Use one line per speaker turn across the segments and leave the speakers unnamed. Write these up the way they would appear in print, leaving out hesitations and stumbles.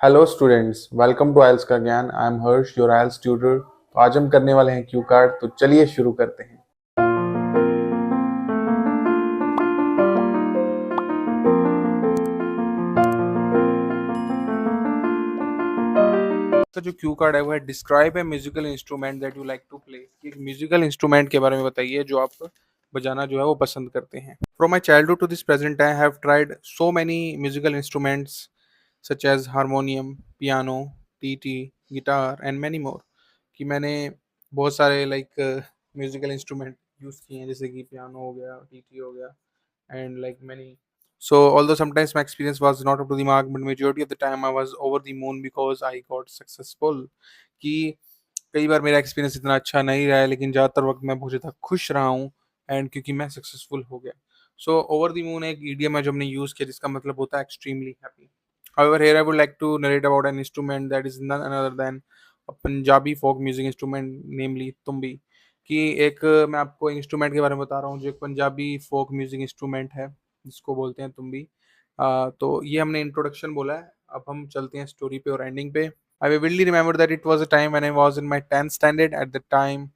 Hello students, welcome to IELTS का ज्ञान। I am Harsh, your IELTS tutor. तो आज हम करने वाले हैं क्यू कार्ड। तो चलिए शुरू करते हैं। तो जो क्यू कार्ड है वो है describe a musical instrument that you like to play. एक म्यूजिकल इंस्ट्रूमेंट के बारे में बताइए जो आप बजाना जो है वो पसंद करते हैं। From my childhood to this present I have tried so many musical instruments such as harmonium, piano, TT, guitar and many more. कि मैंने बहुत सारे म्यूजिकल इंस्ट्रूमेंट यूज़ किए हैं, जैसे कि पियानो हो गया, टीटी हो गया and like many. So although sometimes my experience was not up to the mark, but majority of the time I was over the moon because I got successful. कि कई बार मेरा एक्सपीरियंस इतना अच्छा नहीं रहा है, लेकिन ज़्यादातर वक्त मैं बहुत ज़्यादा खुश रहा हूँ एंड क्योंकि मैं सक्सेसफुल हो गया। सो ओवर द मून एक ईडियम है जो हमने यूज़ किया जिसका मतलब होता है extremely happy. However, here I would like to narrate about an instrument that is none other than a Punjabi folk music instrument, namely tumbi। कि एक मैं आपको इंस्ट्रूमेंट के बारे में बता रहा हूँ जो एक पंजाबी फोक म्यूजिक इंस्ट्रूमेंट है जिसको बोलते हैं तुम्बी। तो ये हमने इंट्रोडक्शन बोला है, अब हम चलते हैं स्टोरी पे और एंडिंग पे। I vividly remember that it was a time when I was in my 10th standard. At the time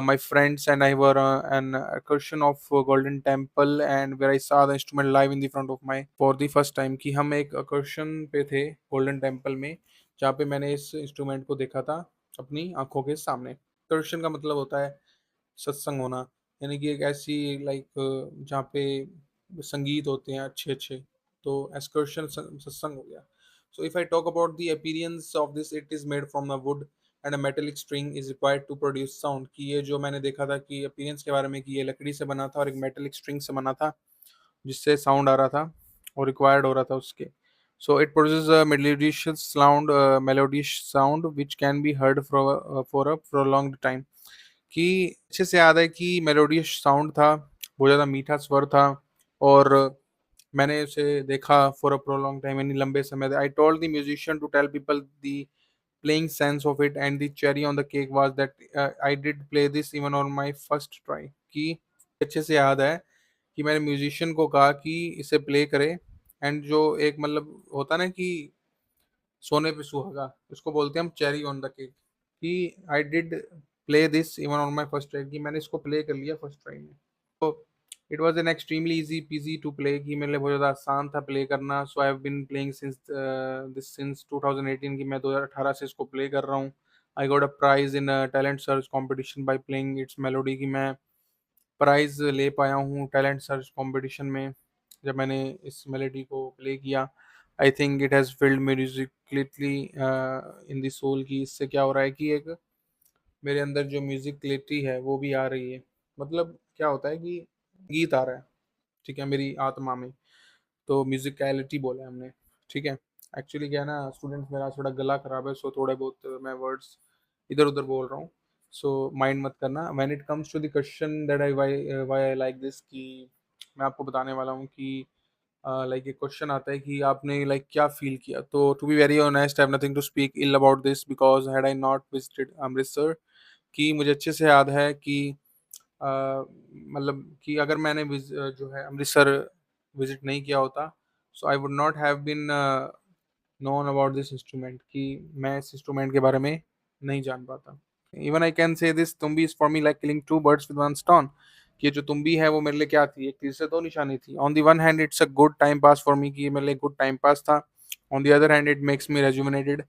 my friends and I were an excursion of Golden Temple and where I saw the instrument live in the front of my for the first time। कि हम एक excursion पे थे golden temple में, जहाँ पे मैंने इस इंस्ट्रूमेंट को देखा था अपनी आंखों के सामने। excursion का मतलब होता है सत्संग होना, यानी कि एक ऐसी जहाँ पे संगीत होते हैं अच्छे अच्छे। तो excursion सत्संग हो गया। So if I talk about the appearance of this, it is made from the wood and a metallic string is required to produce sound। कि ये जो मैंने देखा था कि अपीयरेंस के बारे में कि ये लकड़ी से बना था और एक मेटेलिक स्ट्रिंग से बना था जिससे साउंड आ रहा था और रिक्वायर्ड हो रहा था उसके। So it produce a melodious sound which can be heard for a prolonged time. कि अच्छे से याद है कि मेलोडियस साउंड था, बहुत ज़्यादा मीठा स्वर था और मैंने उसे देखा फॉर अ प्रोलॉन्ग टाइम, यानी लंबे समय। I told the musician to tell people the playing sense of it and the cherry on the cake was that I did play this even on my first try। कि अच्छे से याद है कि मैंने म्यूजिशियन को कहा कि इसे प्ले करे एंड जो एक मतलब होता ना कि सोने पे सुहागा, उसको बोलते हैं हम चेरी ऑन द केक। कि I did play this even on my first try, कि मैंने इसको प्ले कर लिया फर्स्ट ट्राई में। तो it was an extremely easy peasy to play, कि मेरे लिए बहुत ज़्यादा आसान था प्ले करना। So I have been playing since 2018, कि मैं 2018 से इसको प्ले कर रहा हूँ। I got a prize in talent search competition by playing its melody. कि मैं प्राइज़ ले पाया हूँ टैलेंट सर्च कॉम्पिटिशन में जब मैंने इस मेलोडी को प्ले किया। I think it has filled musically in the soul. की इससे क्या हो रहा है कि एक मेरे अंदर जो म्यूजिकलिटी है वो भी आ रही है। मतलब क्या होता है कि गीत आ रहा है, ठीक है, मेरी आत्मा में। तो म्यूजिकलिटी बोला है हमने, ठीक है। एक्चुअली क्या है ना स्टूडेंट्स, मेरा थोड़ा गला खराब है, सो थोड़े बहुत मैं वर्ड्स इधर उधर बोल रहा हूँ। सो माइंड मत करना। When it comes to the question that I why I like this, कि मैं आपको बताने वाला हूँ कि एक क्वेश्चन आता है कि आपने क्या फील किया। तो to be very honest I have nothing to speak ill about this because had I not visited Amritsar. कि मुझे अच्छे से याद है कि मतलब कि अगर मैंने जो है अमृतसर विजिट नहीं किया होता, so I would not have been known about this instrument. कि मैं इस इंस्ट्रूमेंट के बारे में नहीं जान पाता। Even I can say this tumbi is for me like killing two birds with one stone. कि ये जो तुम्बी है वो मेरे लिए क्या थी, एक तीर से दो निशानी थी। On the one hand it's a good time pass for me, कि ये मेरे लिए गुड टाइम पास था। On the other hand it makes me rejuvenated.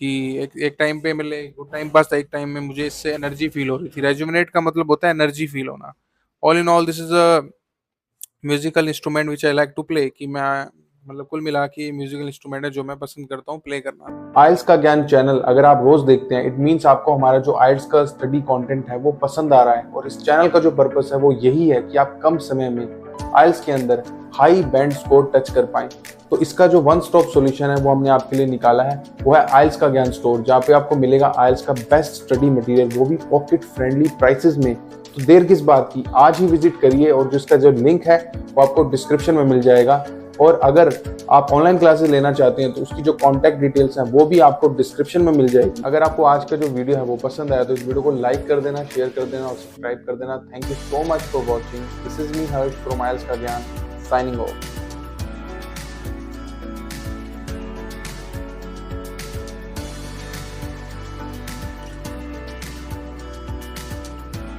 कि एक टाइम पे मेरे लिए गुड टाइम पास था, एक टाइम में मुझे इससे एनर्जी फील हो रही थी। रेजुमिनेट का मतलब होता है एनर्जी फील होना। All in all this is a musical instrument which I like to play. कि मैं मतलब कुल मिला के म्यूजिकल इंस्ट्रूमेंट है जो मैं पसंद करता हूँ प्ले करना। आइल्स का ज्ञान चैनल अगर आप रोज देखते हैं, इट मीन्स आपको हमारा जो आइल्स का स्टडी कंटेंट है वो पसंद आ रहा है। और इस चैनल का जो पर्पस है वो यही है कि आप कम समय में आइल्स के अंदर हाई बैंड स्कोर टच कर पाएं। तो इसका जो वन स्टॉप सॉल्यूशन है वो हमने आपके लिए निकाला है, वो है आइल्स का ज्ञान स्टोर, जहाँ पे आपको मिलेगा आइल्स का बेस्ट स्टडी मटेरियल, वो भी पॉकेट फ्रेंडली प्राइसेस में। तो देर किस बात की, आज ही विजिट करिए और जिसका जो लिंक है वो आपको डिस्क्रिप्शन में मिल जाएगा। और अगर आप ऑनलाइन क्लासेस लेना चाहते हैं तो उसकी जो कॉन्टैक्ट डिटेल्स हैं वो भी आपको डिस्क्रिप्शन में मिल जाएगी। अगर आपको आज का जो वीडियो है वो पसंद आया तो इस वीडियो को लाइक कर देना, शेयर कर देना और सब्सक्राइब कर देना। Thank you so much for watching. This is me Harsh from aisles का ज्ञान, साइनिंग ऑफ।